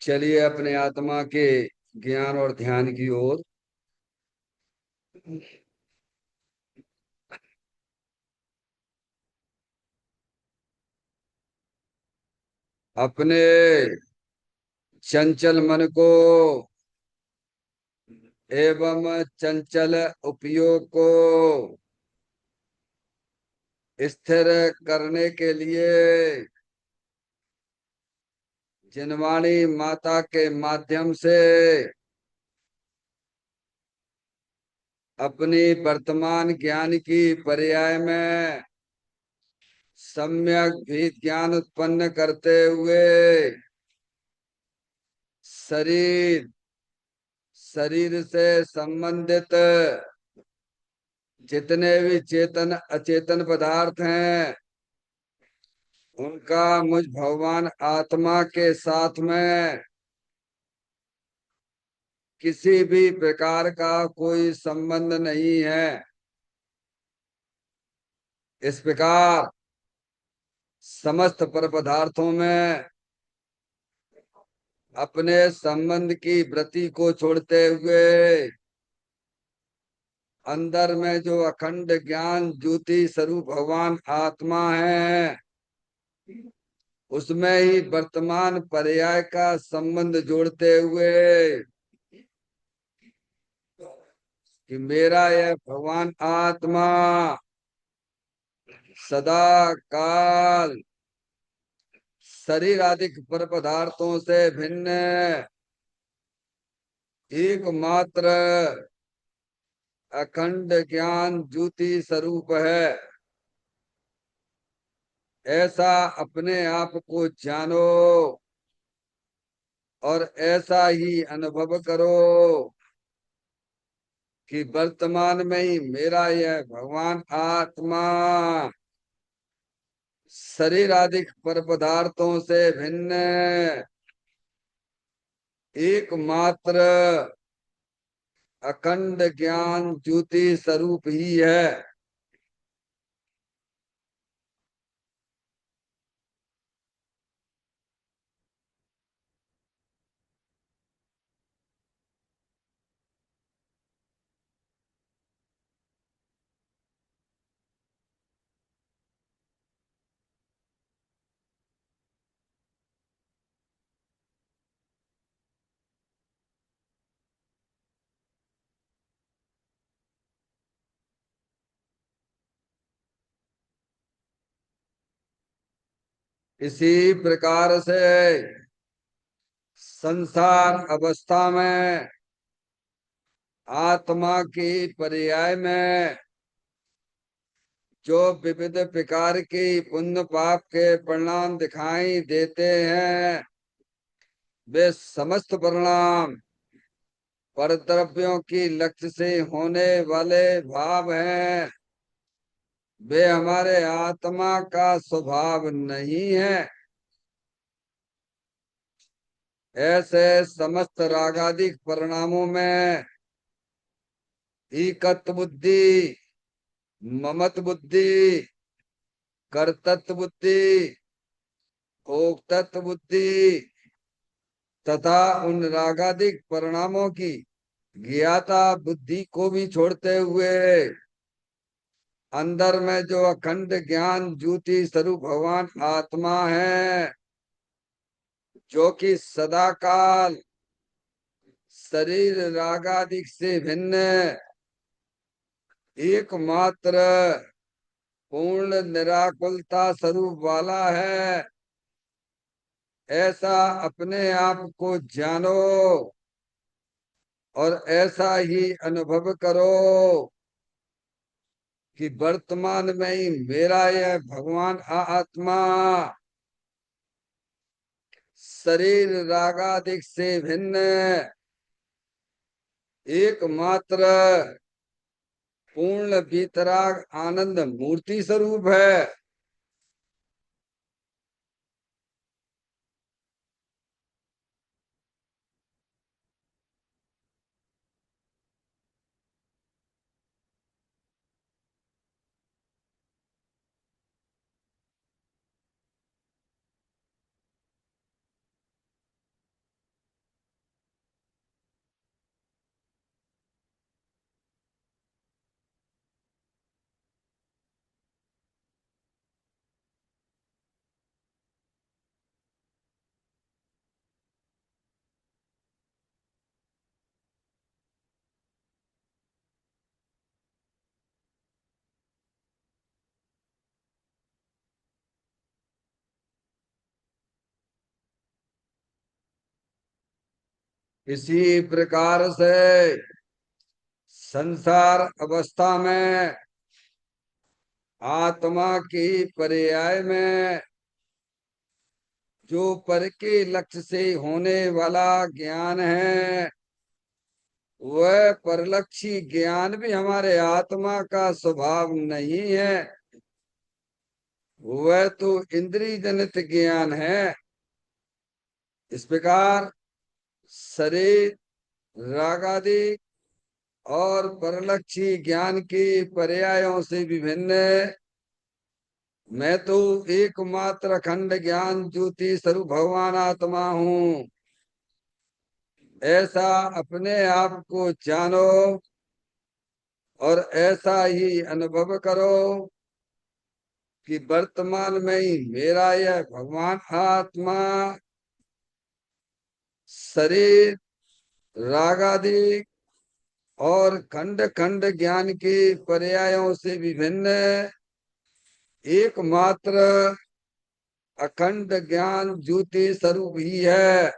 चलिए अपने आत्मा के ज्ञान और ध्यान की ओर। अपने चंचल मन को एवं चंचल उपयोग को स्थिर करने के लिए जिनवाणी माता के माध्यम से अपनी वर्तमान ज्ञान की पर्याय में सम्यक भी ज्ञान उत्पन्न करते हुए शरीर शरीर से संबंधित जितने भी चेतन अचेतन पदार्थ हैं उनका मुझ भगवान आत्मा के साथ में किसी भी प्रकार का कोई संबंध नहीं है। इस प्रकार समस्त पर पदार्थों में अपने संबंध की वृत्ति को छोड़ते हुए अंदर में जो अखंड ज्ञान ज्योति स्वरूप भगवान आत्मा है उसमें ही वर्तमान पर्याय का संबंध जोड़ते हुए कि मेरा यह भगवान आत्मा सदा काल शरीर आदि पर पदार्थों से भिन्न एकमात्र अखंड ज्ञान ज्योति स्वरूप है। ऐसा अपने आप को जानो और ऐसा ही अनुभव करो कि वर्तमान में ही मेरा यह भगवान आत्मा शरीर आदि पर पदार्थों से भिन्न एकमात्र अखंड ज्ञान ज्योति स्वरूप ही है। इसी प्रकार से संसार अवस्था में आत्मा की पर्याय में जो विविध प्रकार की पुण्य पाप के परिणाम दिखाई देते हैं वे समस्त परिणाम परद्रव्यों की लक्ष्य से होने वाले भाव हैं। वे हमारे आत्मा का स्वभाव नहीं है। ऐसे समस्त रागादिक परिणामों में एकत्व बुद्धि, ममत बुद्धि, कर्तृत्व बुद्धि, भोक्तृत्व बुद्धि तथा उन रागादिक परिणामों की ज्ञाता बुद्धि को भी छोड़ते हुए अंदर में जो अखंड ज्ञान ज्योति स्वरूप भगवान आत्मा है जो कि सदा काल शरीर रागादिक से भिन्न एकमात्र पूर्ण निराकुलता स्वरूप वाला है। ऐसा अपने आप को जानो और ऐसा ही अनुभव करो कि वर्तमान में ही मेरा यह भगवान आत्मा शरीर रागादिक से भिन्न एकमात्र पूर्ण वितराग आनंद मूर्ति स्वरूप है। इसी प्रकार से संसार अवस्था में आत्मा की पर्याय में जो पर के लक्ष्य से होने वाला ज्ञान है, वह परलक्षी ज्ञान भी हमारे आत्मा का स्वभाव नहीं है। वह तो इंद्रिय जनित ज्ञान है। इस प्रकार शरीर, राग आदि और परलक्षी ज्ञान के पर्यायों से विभिन्न मैं तो एकमात्र अखंड ज्ञान ज्योति स्वरूप भगवान आत्मा हूँ, ऐसा अपने आप को जानो और ऐसा ही अनुभव करो कि वर्तमान में ही मेरा यह भगवान आत्मा शरीर, राग आदि और खंड खंड ज्ञान के पर्यायों से विभिन्न एकमात्र अखंड ज्ञान ज्योति स्वरूप ही है।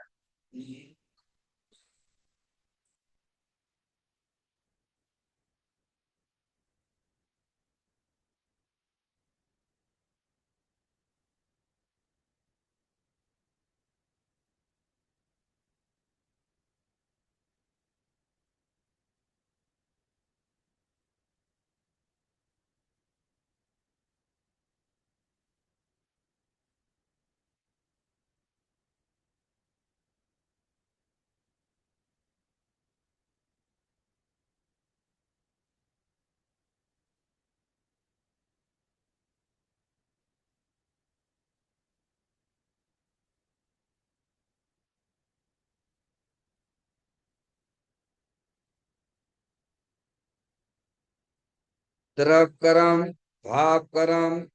द्रव कर्म, भाव कर्म,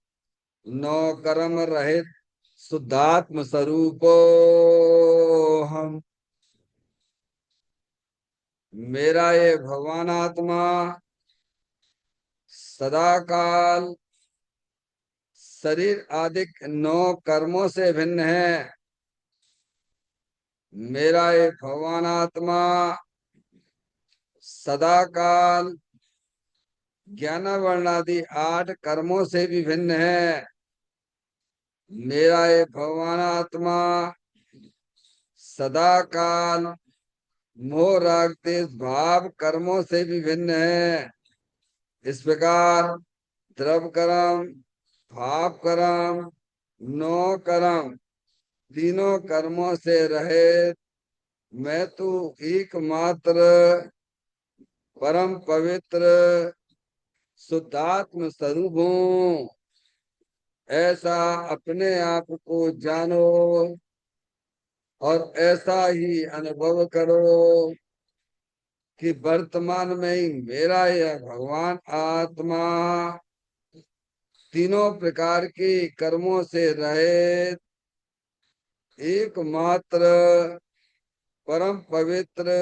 नौ कर्म रहित शुद्धात्म स्वरूपो हम। मेरा ये भगवान आत्मा सदा काल शरीर आदि नौ कर्मों से भिन्न है। मेरा ये भगवान आत्मा सदा काल ज्ञान वर्णादि 8 कर्मों से भी भिन्न है। मेरा ये भगवान आत्मा सदा काल मोह राग देश भाव कर्मों से भी भिन्न है। इस प्रकार द्रव कर्म, भाव कर्म, नौ कर्म, तीनों कर्मों से रहे मैं तो एकमात्र परम पवित्र शुद्धात्म स्वरूप हूँ, ऐसा अपने आप को जानो और ऐसा ही अनुभव करो कि वर्तमान में ही मेरा यह भगवान आत्मा तीनों प्रकार के कर्मों से रहित एकमात्र परम पवित्र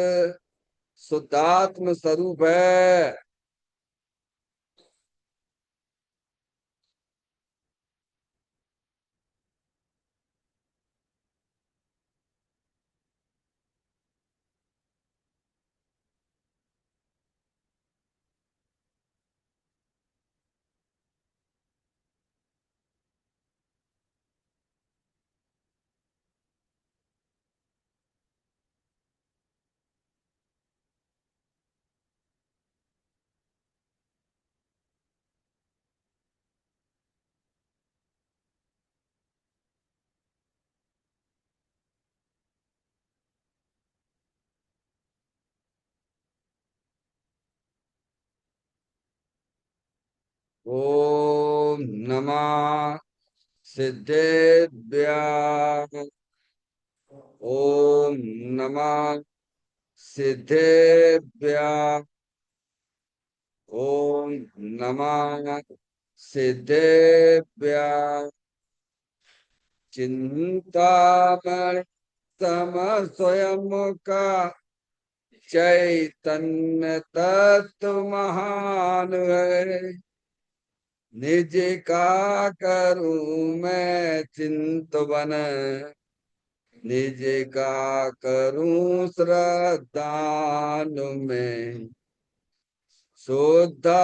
शुद्धात्म स्वरूप है। ओम नमः सिद्धेभ्यः। ओम नमः सिद्धेभ्यः। ओम नमः सिद्धेभ्यः। चिंतामणि तम स्वयं का चैतन्य तत्व महान है। निज का करूं मैं चिंतवन, निज का करूं श्रद्धान में, शुद्धात्मा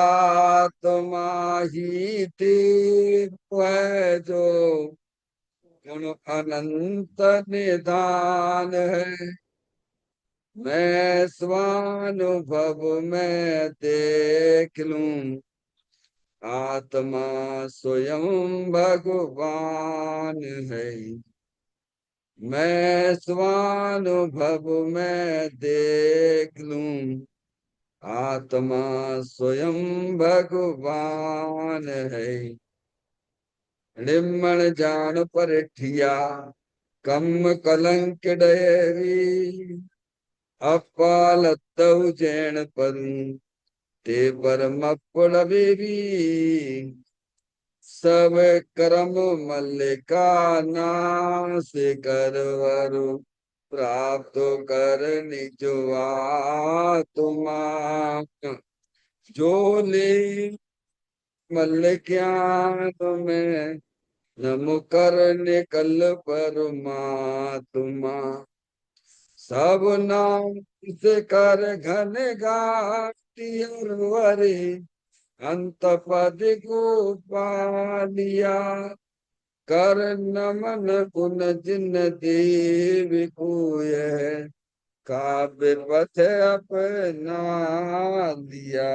ही थी वह जो गुण अनंत निधान है। मैं स्वानुभव में देख लूं, आत्मा स्वयं भगवान है। मैं स्वानुभव में देख लूं, आत्मा स्वयं भगवान है। निम्मण जान परिठिया, कम कलंक डयरी, अपालतौ जैन परूं, ते परम पड़बेरी। सब कर्म मल्लिका नाश करवरु, प्राप्त कर निज आत्मा। जो ले मल्लिज्ञान में, नम कर निकल परमात्मा। सब नाम से कर घन घाटी वरे, अंत पद को पा लिया। कर नमन गुण जिन देव को, यह काव्य पथ अपना लिया।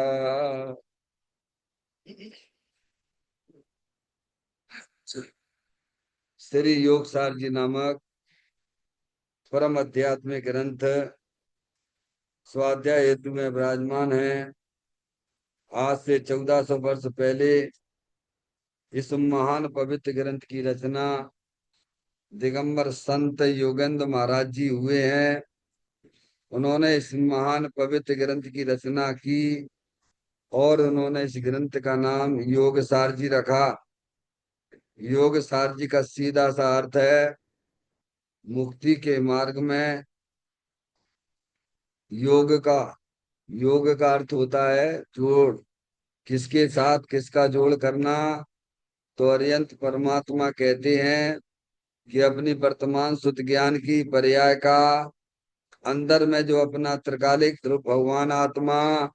श्री योगसार जी नामक परम आध्यात्मिक ग्रंथ स्वाध्याय हेतु में विराजमान है। आज से 1400 वर्ष पहले इस महान पवित्र ग्रंथ की रचना दिगंबर संत योगेंद्र महाराज जी हुए हैं। उन्होंने इस महान पवित्र ग्रंथ की रचना की और उन्होंने इस ग्रंथ का नाम योगसार जी रखा। योगसार जी का सीधा सा अर्थ है, मुक्ति के मार्ग में योग का अर्थ होता है जोड़। किसके साथ किसका जोड़ करना? तो अरिहंत परमात्मा कहते हैं कि अपनी वर्तमान शुद्ध ज्ञान की पर्याय का अंदर में जो अपना त्रिकालिक रूप भगवान आत्मा,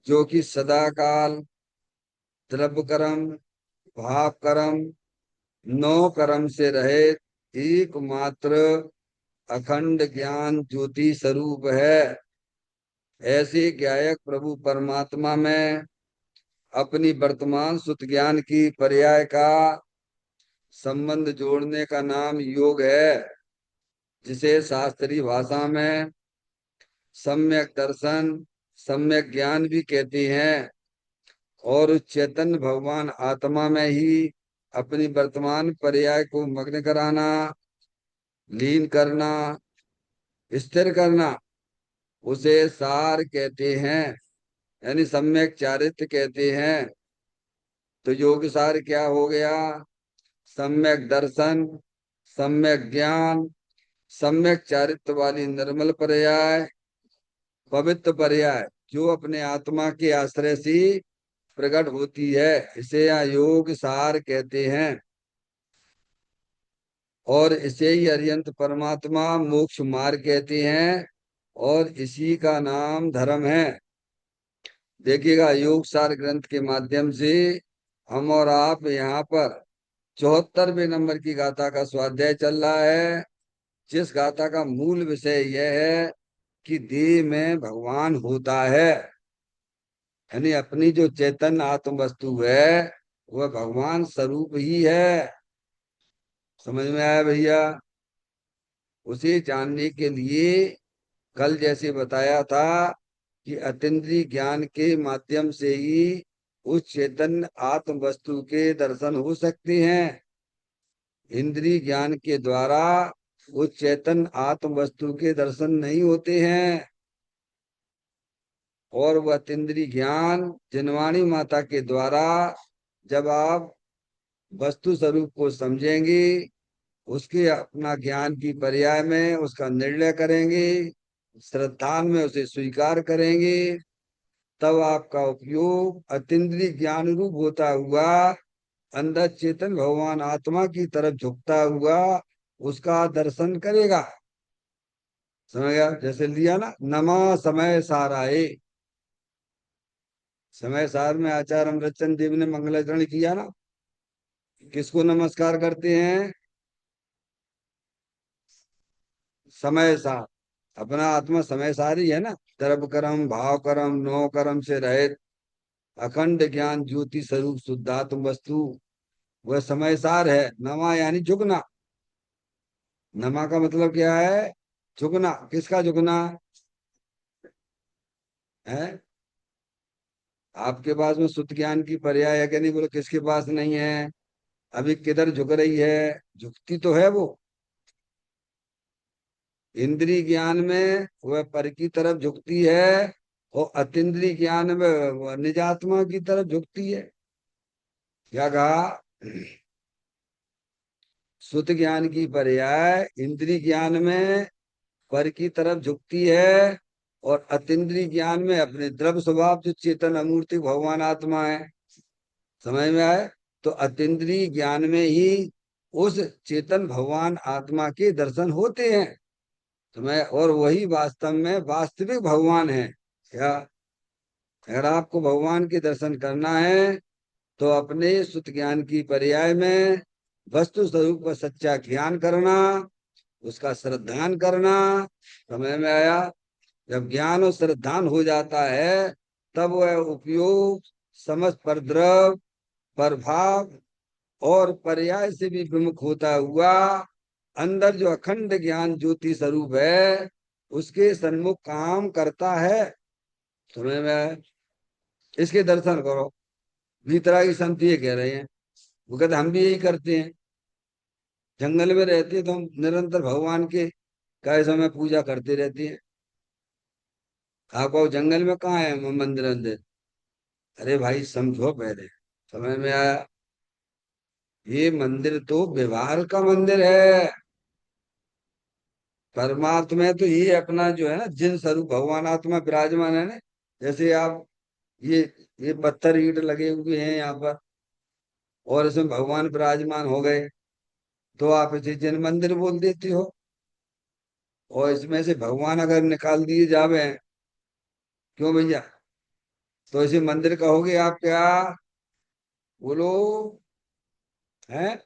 जो कि सदा काल द्रव्य कर्म, भाव कर्म, नौ कर्म से रहित एकमात्र अखंड ज्ञान ज्योति स्वरूप है। ऐसे ज्ञायक प्रभु परमात्मा में अपनी वर्तमान शुद्ध ज्ञान की पर्याय का संबंध जोड़ने का नाम योग है, जिसे शास्त्रीय भाषा में सम्यक दर्शन, सम्यक ज्ञान भी कहते हैं। और चैतन्य भगवान आत्मा में ही अपनी वर्तमान पर्याय को मग्न कराना, लीन करना, स्थिर करना, उसे सार कहते हैं, यानी सम्यक चारित्र कहते हैं। तो योग सार क्या हो गया? सम्यक दर्शन, सम्यक ज्ञान, सम्यक चारित्र वाली निर्मल पर्याय, पवित्र पर्याय, जो अपने आत्मा के आश्रय से प्रकट होती है, इसे यहाँ योग सार कहते हैं। और इसे ही अरिहंत परमात्मा मोक्ष मार्ग कहते हैं और इसी का नाम धर्म है। देखिएगा, योग सार ग्रंथ के माध्यम से हम और आप यहाँ पर 74वें नंबर की गाथा का स्वाध्याय चल रहा है, जिस गाथा का मूल विषय यह है कि देह में भगवान होता है। यानी अपनी जो चैतन्य आत्म वस्तु है वह भगवान स्वरूप ही है। समझ में आया भैया? उसे जानने के लिए कल जैसे बताया था कि अतीन्द्रिय ज्ञान के माध्यम से ही उस चैतन्य आत्म वस्तु के दर्शन हो सकते हैं। इंद्रिय ज्ञान के द्वारा उस चैतन्य आत्म वस्तु के दर्शन नहीं होते हैं। और वह अतीन्द्रिय ज्ञान जिनवाणी माता के द्वारा जब आप वस्तु स्वरूप को समझेंगे, उसके अपना ज्ञान की पर्याय में उसका निर्णय करेंगे, श्रद्धान में उसे स्वीकार करेंगे, तब आपका उपयोग अतीन्द्रिय ज्ञान रूप होता हुआ अंदर चेतन भगवान आत्मा की तरफ झुकता हुआ उसका दर्शन करेगा। समझ गया? जैसे लिया ना, नमा समय साराए। समय सार में आचार्य अमृतचंद देव ने मंगलाचरण किया ना। किसको नमस्कार करते हैं? समय सार। अपना आत्मा समय सारी है ना। तरप कर्म भाव कर्म नो कर्म से रहित अखंड ज्ञान ज्योति स्वरूप शुद्धात्म वस्तु, वह समय सार है। नमा यानी झुकना। नमा का मतलब क्या है? झुकना। किसका झुकना है? आपके पास में शुद्ध ज्ञान की पर्याय है कि नहीं? बोलो किसके पास नहीं है? अभी किधर झुक रही है? झुकती तो है वो। इंद्रिय ज्ञान में वह पर की तरफ झुकती है, और अतीन्द्रिय ज्ञान में वह निजात्मा की तरफ झुकती है। क्या कहा? शुद्ध ज्ञान की पर्याय इंद्रिय ज्ञान में पर की तरफ झुकती है, और अतीन्द्रिय ज्ञान में अपने द्रव्य स्वभाव जो चेतन अमूर्ति भगवान आत्मा है। समझ में आए? तो अतीन्द्रिय ज्ञान में ही उस चेतन भगवान आत्मा के दर्शन होते हैं। तो मैं, और वही वास्तव में वास्तविक भगवान है। क्या? अगर आपको भगवान के दर्शन करना है तो अपने शुद्ध ज्ञान की पर्याय में वस्तु स्वरूप का सच्चा ज्ञान करना, उसका श्रद्धान करना। समझ में आया? जब ज्ञान और श्रद्धान हो जाता है, तब वह उपयोग समझ पर द्रव प्रभाव और पर्याय से भी विमुख होता हुआ अंदर जो अखंड ज्ञान ज्योति स्वरूप है, उसके सन्मुख काम करता है। समझ में आया? इसके दर्शन करो। भीतरा की संत ये कह रहे हैं। वो कहते हम भी यही करते हैं। जंगल में रहते हैं तो हम निरंतर भगवान के काय समय पूजा करते रहते हैं। आपको जंगल में कहाँ है मंदिर अंदिर? अरे भाई समझो पहले। समझ में आया? ये मंदिर तो व्यवहार का मंदिर है। परमात्मा तो ये अपना जो है ना, जिन स्वरूप भगवान आत्मा विराजमान है ना। जैसे आप ये ये पत्थर ईंट लगे हुए हैं यहाँ पर, और इसमें भगवान विराजमान हो गए, तो आप इसे जिन मंदिर बोल देते हो। और इसमें से भगवान अगर निकाल दिए जावे, क्यों भैया, तो इसे मंदिर कहोगे आप क्या? बोलो। है?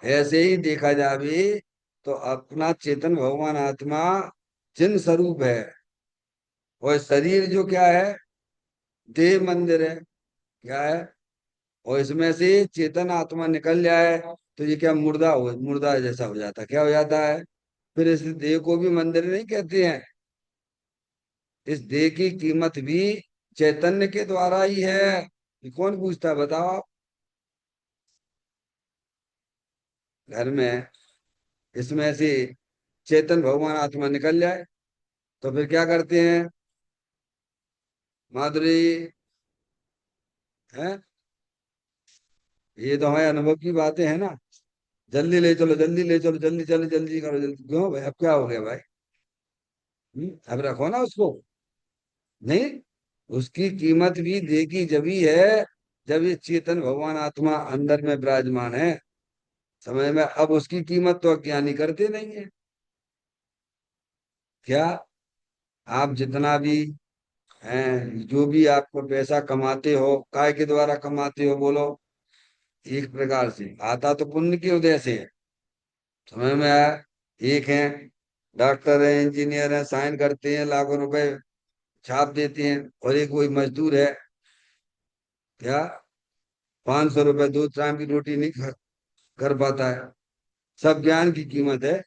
ऐसे ही देखा जावे तो अपना चेतन भगवान आत्मा जिन स्वरूप है, और शरीर जो क्या है? देह मंदिर है। क्या है? और इसमें से चेतन आत्मा निकल जाए तो ये क्या, मुर्दा जैसा हो जाता है। क्या हो जाता है? फिर इस देह को भी मंदिर नहीं कहते हैं। इस देह की कीमत भी चैतन्य के द्वारा ही है। ये कौन पूछता है बताओ आप? घर में इसमें से चेतन भगवान आत्मा निकल जाए तो फिर क्या करते हैं? माधुरी है? ये तो हमारे अनुभव की बातें हैं ना। जल्दी ले चलो, जल्दी ले चलो, जल्दी जल्दी जल्दी करो, जल्दी। क्यों भाई, अब क्या हो गया भाई? अब रखो ना उसको। नहीं, उसकी कीमत भी देखी जभी है जब ये चेतन भगवान आत्मा अंदर में विराजमान है। समझ में? अब उसकी कीमत तो अज्ञानी करते नहीं है। क्या? आप जितना भी हैं, जो भी आपको पैसा कमाते हो, काय के द्वारा कमाते हो बोलो? एक प्रकार से आता तो पुण्य के उदय से है। समझ में आया? एक है डॉक्टर है, इंजीनियर है, साइन करते हैं, लाखों रुपए छाप देते हैं। और एक वही मजदूर है, क्या 500 रुपए दो टाइम की रोटी नहीं कर पाता है। सब ज्ञान की कीमत है,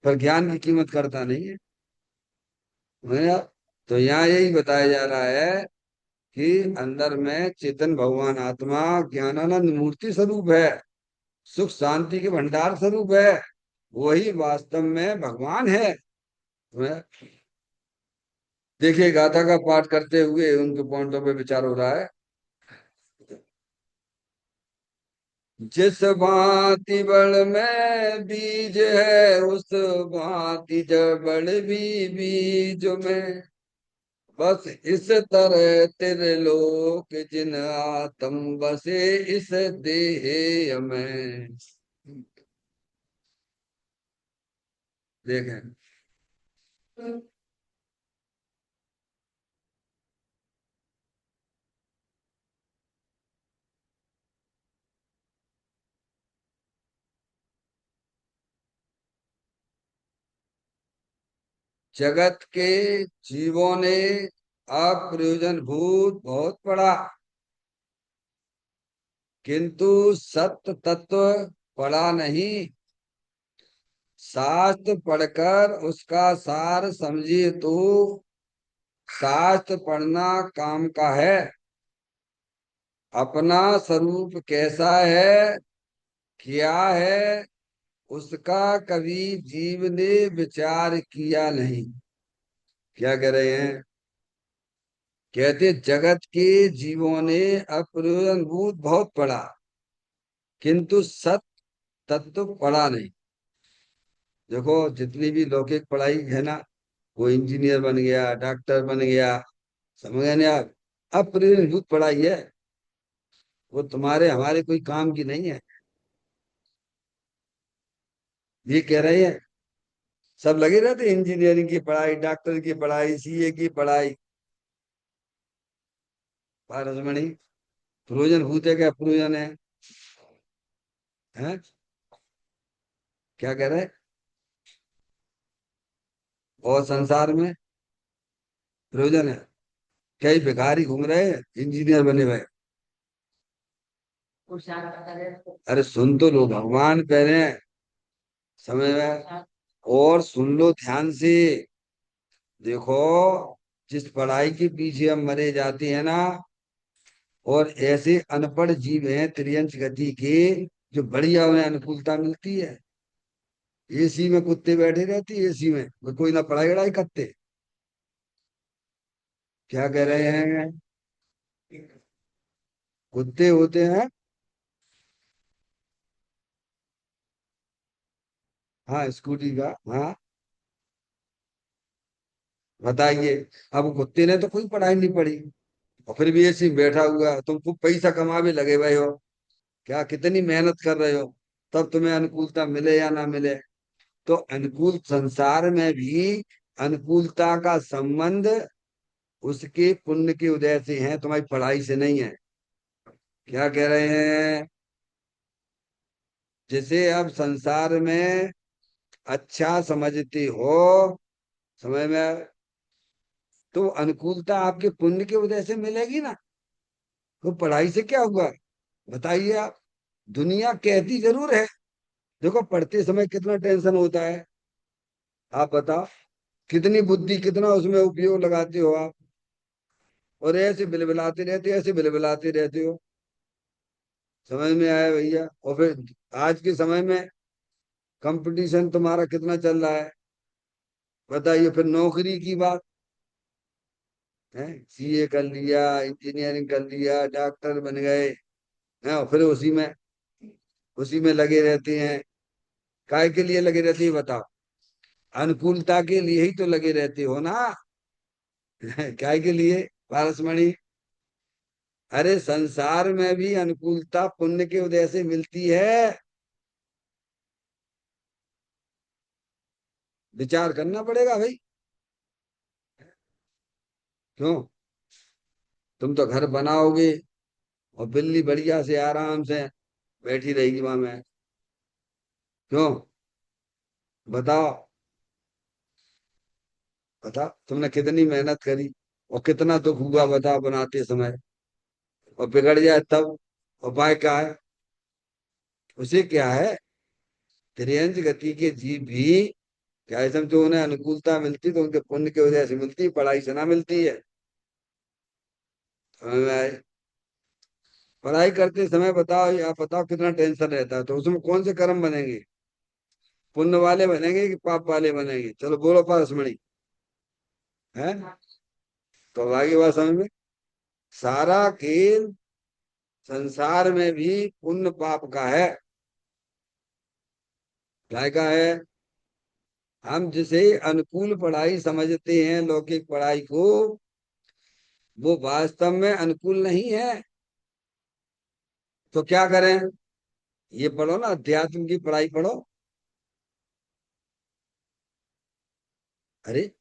पर ज्ञान की कीमत करता नहीं है। समझ आप? तो यहाँ यही बताया जा रहा है कि अंदर में चेतन भगवान आत्मा ज्ञानानंद मूर्ति स्वरूप है, सुख शांति के भंडार स्वरूप है। वही वास्तव में भगवान है। देखिए, गाथा का पाठ करते हुए उनके पॉइंटों पे विचार हो रहा है। जिस भांति बड़ में बीज है, उस भांति जड़ भी बीज में। बस इस तरह त्रिलोक जिन आत्म बसे इस देह में। देखें। जगत के जीवों ने अप्रयोजनभूत बहुत पढ़ा, किंतु सत्य तत्व पढ़ा नहीं। शास्त्र पढ़कर उसका सार समझिए तो शास्त्र पढ़ना काम का है। अपना स्वरूप कैसा है, क्या है, उसका कभी जीव ने विचार किया नहीं। क्या कह रहे हैं? कहते जगत के जीवों ने अप्रयोजनभूत बहुत पढ़ा, किंतु सत तत्व पढ़ा नहीं। देखो जितनी भी लौकिक पढ़ाई है ना, वो इंजीनियर बन गया, डॉक्टर बन गया, समझ गए ना आप? अप्रयोजनभूत पढ़ाई है, वो तुम्हारे हमारे कोई काम की नहीं है। ये कह रहे हैं। सब लगे रहते इंजीनियरिंग की पढ़ाई, डॉक्टर की पढ़ाई, सीए की पढ़ाई। पारसमणि, प्रयोजन भूत है क्या अप्रयोजन है? हैं? क्या कह रहे हैं? और संसार में प्रयोजन है? कई भिखारी घूम रहे हैं इंजीनियर बने हुए। अरे सुन तो लो, भगवान कह रहे हैं, समझ में? और सुन लो ध्यान से। देखो, जिस पढ़ाई के पीछे हम मरे जाते हैं ना, और ऐसे अनपढ़ जीव हैं त्रियंच गति के, जो बढ़िया उन्हें अनुकूलता मिलती है। एसी में कुत्ते बैठे रहती है, एसी में वो कोई ना पढ़ाई वढ़ाई करते। क्या कह रहे हैं? कुत्ते होते हैं। हाँ, स्कूटी का, हाँ। बताइए। अब कुत्ते ने तो कोई पढ़ाई नहीं पढ़ी, और फिर भी एसी में बैठा हुआ है। तुम खूब पैसा कमावे लगे हुए हो, क्या कितनी मेहनत कर रहे हो, तब तुम्हें अनुकूलता मिले या ना मिले। तो अनुकूल संसार में भी अनुकूलता का संबंध उसके पुण्य के उदय से है, तुम्हारी पढ़ाई से नहीं है। क्या कह रहे हैं? जैसे अब संसार में अच्छा समझते हो, समझ में, तो अनुकूलता आपके पुण्य के उदय से मिलेगी ना। तो पढ़ाई से क्या हुआ? बताइए आप। दुनिया कहती जरूर है, देखो पढ़ते समय कितना टेंशन होता है, आप बताओ। कितनी बुद्धि, कितना उसमें उपयोग लगाते हो आप, और ऐसे बिलबिलाते रहते हो, ऐसे बिलबिलाते रहते हो। समझ में आया भैया? और फिर आज के समय में कंपटीशन तुम्हारा कितना चल रहा है, बताइए। फिर नौकरी की बात है, सीए कर लिया, इंजीनियरिंग कर लिया, डॉक्टर बन गए हैं, और फिर उसी में लगे रहते हैं। काय के लिए लगे रहते हैं बताओ? अनुकूलता के लिए ही तो लगे रहते हो ना। काय के लिए? पारसमणि, अरे संसार में भी अनुकूलता पुण्य के उदय से मिलती है। विचार करना पड़ेगा भाई। क्यों? तुम तो घर बनाओगे, और बिल्ली बढ़िया से आराम से बैठी रहेगी वहां में। क्यों? बताओ। बताओ तुमने कितनी मेहनत करी, और कितना दुख हुआ, बताओ बनाते समय, और बिगड़ जाए तब उपाय क्या है? उसे क्या है? त्रियंच गति के जीव भी क्या है, समझो उन्हें अनुकूलता मिलती तो उनके पुण्य की वजह से मिलती है, पढ़ाई से ना मिलती है। समझ में आए? पढ़ाई करते समय बताओ, या बताओ कितना टेंशन रहता है, तो उसमें कौन से कर्म बनेंगे? पुण्य वाले बनेंगे कि पाप वाले बनेंगे? चलो बोलो पारसमणि। है? तो आगे बात समझ में। सारा खेल संसार में भी पुण्य पाप का है। काय का है? हम जिसे अनुकूल पढ़ाई समझते हैं, लौकिक पढ़ाई को, वो वास्तव में अनुकूल नहीं है। तो क्या करें? ये पढ़ो ना, अध्यात्म की पढ़ाई पढ़ो। अरे,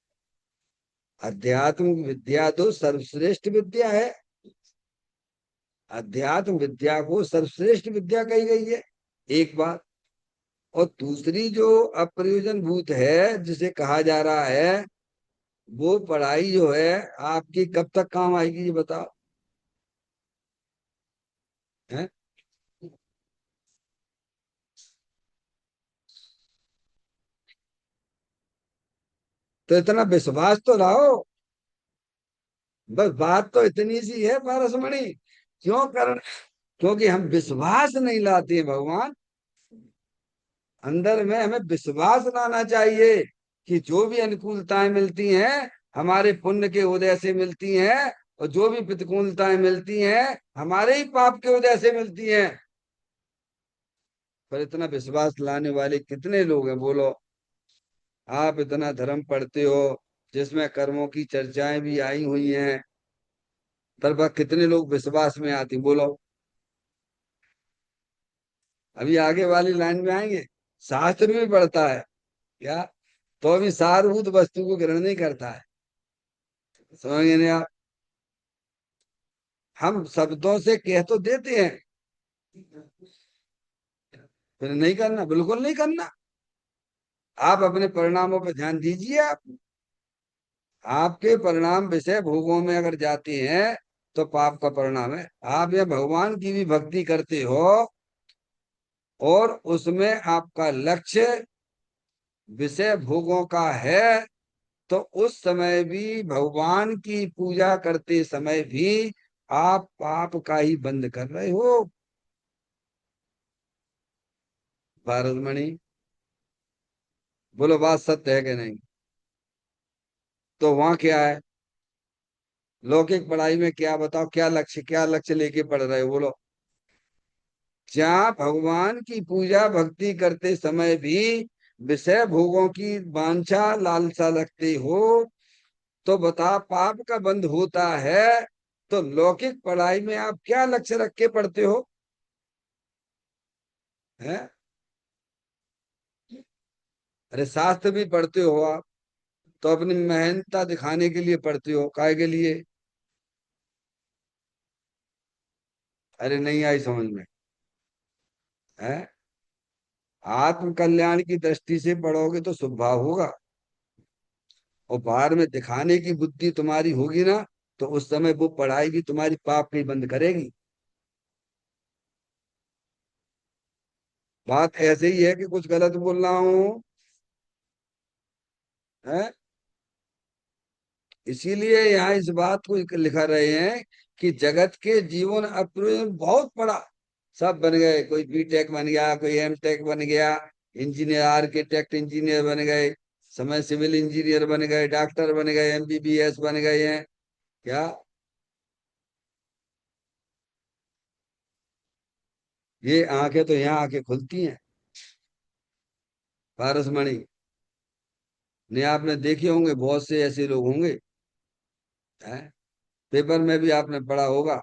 अध्यात्म विद्या तो सर्वश्रेष्ठ विद्या है। अध्यात्म विद्या को सर्वश्रेष्ठ विद्या कही गई है, एक बात। और दूसरी जो अप्रयोजन भूत है जिसे कहा जा रहा है, वो पढ़ाई जो है आपकी कब तक काम आएगी, ये बताओ। है? तो इतना विश्वास तो लाओ। बस बात तो इतनी सी है पारसमणि। क्यों कर क्योंकि हम विश्वास नहीं लाते हैं भगवान। अंदर में हमें विश्वास लाना चाहिए कि जो भी अनुकूलताएं मिलती हैं हमारे पुण्य के उदय से मिलती हैं, और जो भी प्रतिकूलताएं मिलती हैं हमारे ही पाप के उदय से मिलती हैं। पर इतना विश्वास लाने वाले कितने लोग हैं, बोलो। आप इतना धर्म पढ़ते हो जिसमें कर्मों की चर्चाएं भी आई हुई हैं, पर वह कितने लोग विश्वास में आती, बोलो। अभी आगे वाली लाइन में आएंगे। शास्त्र भी पढ़ता है क्या, तो अभी सारभूत वस्तु को ग्रहण नहीं करता है। समझ गए नहीं आप? हम शब्दों से कह तो देते हैं, फिर नहीं करना, बिल्कुल नहीं करना। आप अपने परिणामों पर ध्यान दीजिए। आप आपके परिणाम विषय भोगों में अगर जाते हैं तो पाप का परिणाम है। आप या भगवान की भी भक्ति करते हो और उसमें आपका लक्ष्य विषय भोगों का है, तो उस समय भी भगवान की पूजा करते समय भी आप पाप का ही बंद कर रहे हो। भारतमणि, बोलो, बात सत्य है कि नहीं? तो वहां क्या है? लौकिक पढ़ाई में क्या, बताओ, क्या लक्ष्य लेके पढ़ रहे हो, बोलो। जहाँ भगवान की पूजा भक्ति करते समय भी विषय भोगों की वांछा लालसा रखते हो, तो बता, पाप का बंद होता है तो लौकिक पढ़ाई में आप क्या लक्ष्य रख के पढ़ते हो? हैं? अरे, शास्त्र भी पढ़ते हो आप, तो अपनी मेहनता दिखाने के लिए पढ़ते हो, काय के लिए? अरे, नहीं आई समझ में? है? आत्म कल्याण की दृष्टि से पढ़ोगे तो शुभ भाव होगा, और बाहर में दिखाने की बुद्धि तुम्हारी होगी ना, तो उस समय वो पढ़ाई भी तुम्हारी पाप नहीं बंद करेगी। बात ऐसे ही है कि कुछ गलत बोल रहा हूं? है? इसीलिए यहाँ इस बात को लिखा रहे हैं कि जगत के जीवन अप्रूव बहुत पड़ा। सब बन गए, कोई बीटेक बन गया, कोई एमटेक बन गया, इंजीनियर, आर्किटेक्ट इंजीनियर बन गए, समय सिविल इंजीनियर बन गए, डॉक्टर बन गए, एमबीबीएस बन गए हैं। क्या? ये आंखें तो यहाँ आके खुलती हैं पारसमणि। ने आपने देखे होंगे, बहुत से ऐसे लोग होंगे, हैं? पेपर में भी आपने पढ़ा होगा,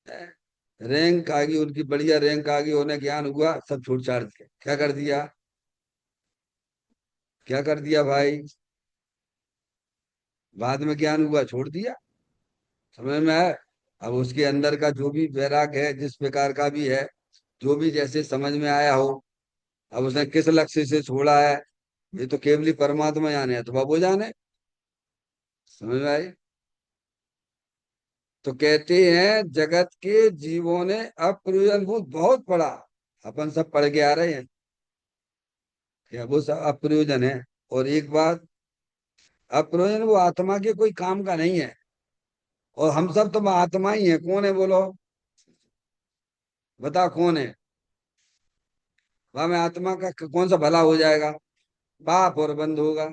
हैं? रैंक आ गई उनकी, बढ़िया रैंक आ गई, उन्हें ज्ञान हुआ, सब छूट छाड़ के क्या कर दिया? क्या कर दिया भाई? बाद में ज्ञान हुआ, छोड़ दिया। समझ में आया? अब उसके अंदर का जो भी वैराग है, जिस प्रकार का भी है, जो भी जैसे समझ में आया हो, अब उसने किस लक्ष्य से छोड़ा है, ये तो केवली परमात्मा जाने, अथवा वो जाने। समझ में आई? तो कहते हैं जगत के जीवों ने अप्रयोजनभूत बहुत पढ़ा। अपन सब पढ़ के आ रहे हैं, क्या वो सब अप्रयोजन है? और एक बात, अप्रयोजन वो आत्मा के कोई काम का नहीं है। और हम सब तो आत्मा ही है, कौन है बोलो? बता कौन है? वहां में आत्मा का कौन सा भला हो जाएगा? पाप और बंद होगा।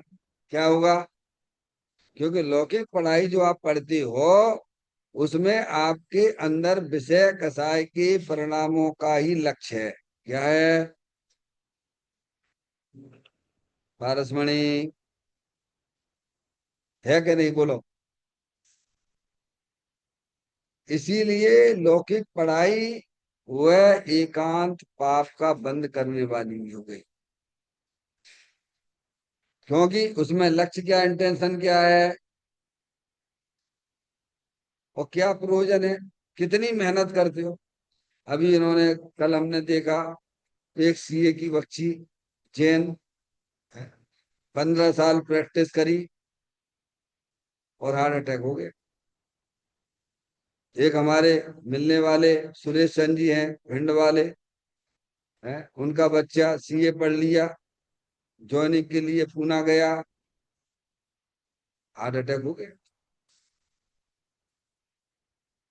क्या होगा? क्योंकि लौकिक पढ़ाई जो आप पढ़ते हो उसमें आपके अंदर विषय कसाय के परिणामों का ही लक्ष्य है। क्या है पारसमणि? है कि नहीं, बोलो। इसीलिए लौकिक पढ़ाई वह एकांत पाप का बंद करने वाली हो गई। क्योंकि उसमें लक्ष्य क्या, इंटेंशन क्या है और क्या प्रयोजन है, कितनी मेहनत करते हो। अभी इन्होंने, कल हमने देखा, एक सीए की बच्ची, जैन, 15 साल प्रैक्टिस करी और हार्ट अटैक हो गया। एक हमारे मिलने वाले सुरेश चंद जी हैं, भिंड वाले हैं, उनका बच्चा सीए पढ़ लिया, ज्वाइनिंग के लिए पूना गया, हार्ट अटैक हो गया।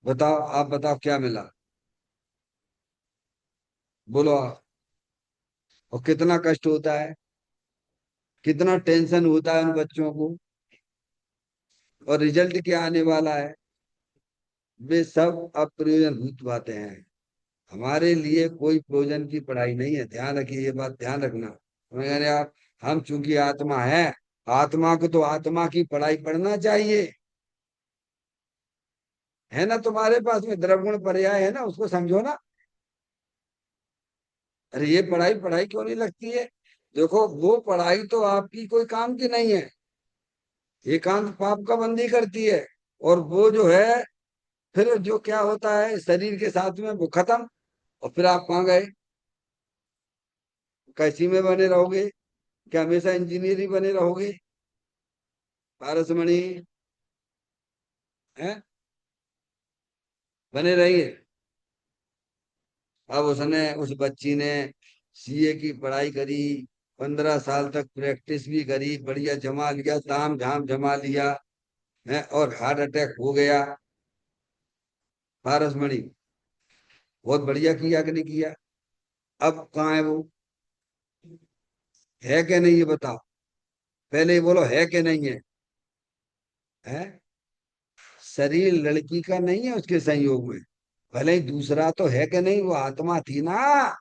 बताओ, आप बताओ क्या मिला, बोलो आप। और कितना कष्ट होता है, कितना टेंशन होता है उन बच्चों को, और रिजल्ट क्या आने वाला है। वे सब अप्रयोजनभूत बातें हैं, हमारे लिए कोई प्रयोजन की पढ़ाई नहीं है। ध्यान रखिए, ये बात ध्यान रखना। मैंने आप, हम चूंकि आत्मा है, आत्मा को तो आत्मा की पढ़ाई पढ़ना चाहिए, है ना। तुम्हारे पास में द्रवगुण पर्याय है ना, उसको समझो ना। अरे ये पढ़ाई पढ़ाई क्यों नहीं लगती है। देखो, वो पढ़ाई तो आपकी कोई काम की नहीं है, एकांत पाप का बंदी करती है। और वो जो है, फिर जो क्या होता है शरीर के साथ में, वो खत्म। और फिर आप कहाँ गए, कैसी में बने रहोगे, क्या हमेशा इंजीनियर ही बने रहोगे, पारसमणि, हैं, बने रहिए। अब उसने, उस बच्ची ने सीए की पढ़ाई करी, 15 साल तक प्रैक्टिस भी करी, बढ़िया जमा लिया, ताम झाम जमा लिया, है, और हार्ट अटैक हो गया। पारसमणि, बहुत बढ़िया किया कि नहीं किया। अब कहाँ है वो, है कि नहीं, ये बताओ। पहले ये बोलो, है कि नहीं है। है, शरीर लड़की का नहीं है उसके संयोग में, भले ही दूसरा तो है कि नहीं, वो आत्मा थी ना।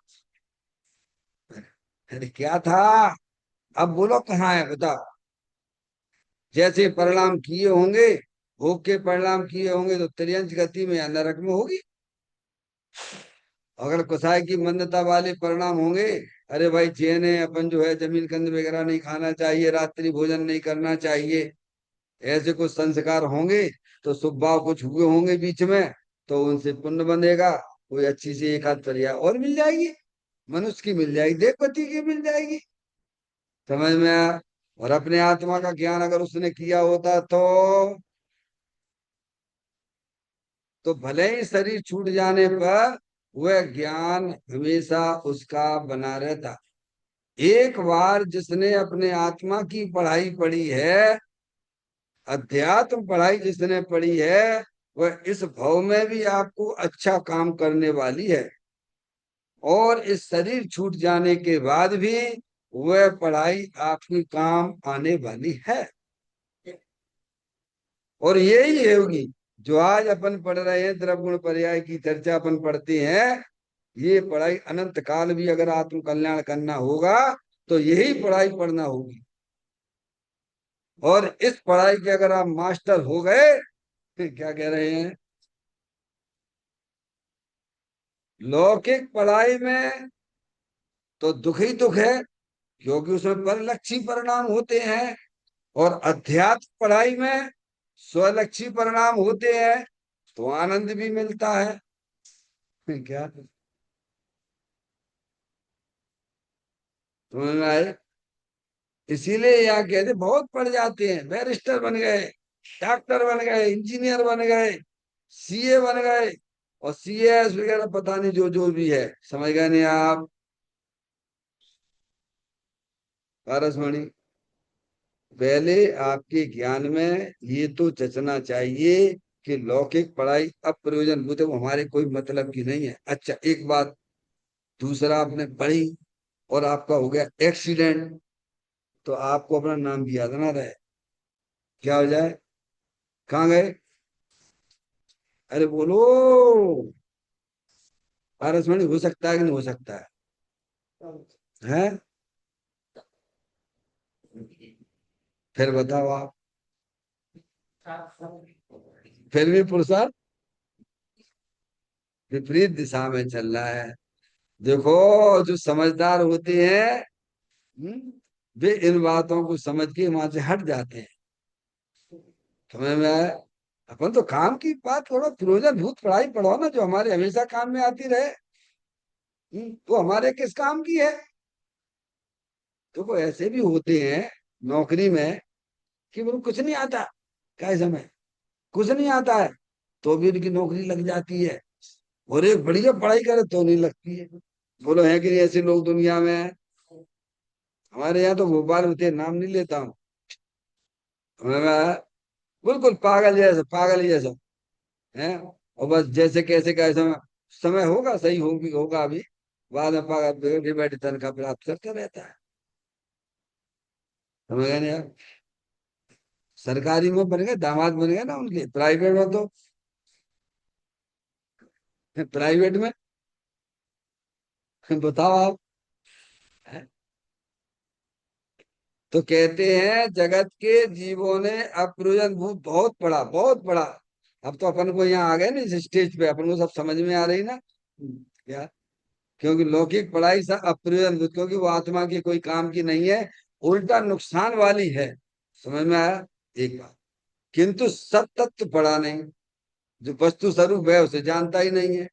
अरे क्या था, अब बोलो कहाँ है, बताओ। जैसे परिणाम किए होंगे, भोग के परिणाम किए होंगे, तो त्रियंच गति में या नरक में होगी। अगर कुसाय की मंदता वाले परिणाम होंगे, अरे भाई जैन है, अपन जो है जमीन कंद वगैरह नहीं खाना चाहिए, रात्रि भोजन नहीं करना चाहिए, ऐसे कुछ संस्कार होंगे, तो शुभ भाव कुछ हुए होंगे बीच में, तो उनसे पुण्य बनेगा, कोई अच्छी सी एक आध पर्याय और मिल जाएगी, मनुष्य की मिल जाएगी, देवपति की मिल जाएगी। समझ में आया। और अपने आत्मा का ज्ञान अगर उसने किया होता तो भले ही शरीर छूट जाने पर वह ज्ञान हमेशा उसका बना रहता। एक बार जिसने अपने आत्मा की पढ़ाई पढ़ी है, अध्यात्म पढ़ाई जिसने पढ़ी है, वह इस भव में भी आपको अच्छा काम करने वाली है, और इस शरीर छूट जाने के बाद भी वह पढ़ाई आपकी काम आने वाली है। और यही होगी जो आज अपन पढ़ रहे हैं, द्रवगुण पर्याय की चर्चा अपन पढ़ते हैं। ये पढ़ाई अनंत काल भी अगर आत्म कल्याण करना होगा, तो यही पढ़ाई पढ़ना होगी। और इस पढ़ाई के अगर आप मास्टर हो गए, फिर क्या कह रहे हैं, लौकिक पढ़ाई में तो दुख ही दुख है, क्योंकि उसमें परलक्षी परिणाम होते हैं। और अध्यात्म पढ़ाई में स्वलक्षी परिणाम होते हैं, तो आनंद भी मिलता है। क्या समझ में आए। इसीलिए यहाँ कहते बहुत पढ़ जाते हैं, बैरिस्टर बन गए, डॉक्टर बन गए, इंजीनियर बन गए, सीए बन गए, और सीएस वगैरह पता नहीं जो जो भी है, समझ गए नहीं आप। पारसमणि, पहले आपके ज्ञान में ये तो जचना चाहिए कि लौकिक पढ़ाई अप्रयोजन भूत है, वो हमारे कोई मतलब की नहीं है। अच्छा, एक बात, दूसरा आपने पढ़ी और आपका हो गया एक्सीडेंट, तो आपको अपना नाम भी याद ना रहे, क्या हो जाए, कहाँ गए, अरे बोलो। पारसमणि, हो सकता है कि नहीं हो सकता है। फिर बताओ आप। फिर भी पुरुषार्थ विपरीत दिशा में चल रहा है। देखो, जो समझदार होते हैं, हम्म, वे इन बातों को समझ के वहां से हट जाते हैं। समझ में आया? अपन तो काम की बात थोड़ा प्रयोजन भूत पढ़ाई पढ़ो ना, जो हमारे हमेशा काम में आती रहे। तो हमारे किस काम की है? देखो ऐसे भी होते हैं नौकरी में कि उनको कुछ नहीं आता, क्या समय कुछ नहीं आता है, तो भी उनकी नौकरी लग जाती है। और एक बढ़िया पढ़ाई करे तो नहीं लगती है। बोलो है कि नहीं ऐसे लोग दुनिया में हैं? हमारे यहाँ तो भोपाल में थे, नाम नहीं लेता हूँ। मैं बिल्कुल पागल ही जैसा है। और बस जैसे कैसे का समय समय होगा, सही होगी होगा अभी, बाद में पागल बैठे बैठे तनख्वाह प्राप्त करता रहता है। समझ गए ना यार? सरकारी में बन गए, दामाद बन गए ना उनके, प्राइवेट में तो, प्राइवेट में बताओ आप। हैं? तो कहते हैं जगत के जीवों ने अप्रयोजन भूत बहुत पढ़ा, बहुत पढ़ा। अब तो अपन को यहाँ आ गए ना इस स्टेज पे, अपन को सब समझ में आ रही ना। क्या? क्योंकि लौकिक पढ़ाई से अप्रयोजन भूत, क्योंकि वो आत्मा की कोई काम की नहीं है, उल्टा नुकसान वाली है। समझ में आया? एक बात, किंतु सतत्व पढ़ा नहीं, जो वस्तु स्वरूप है उसे जानता ही नहीं है।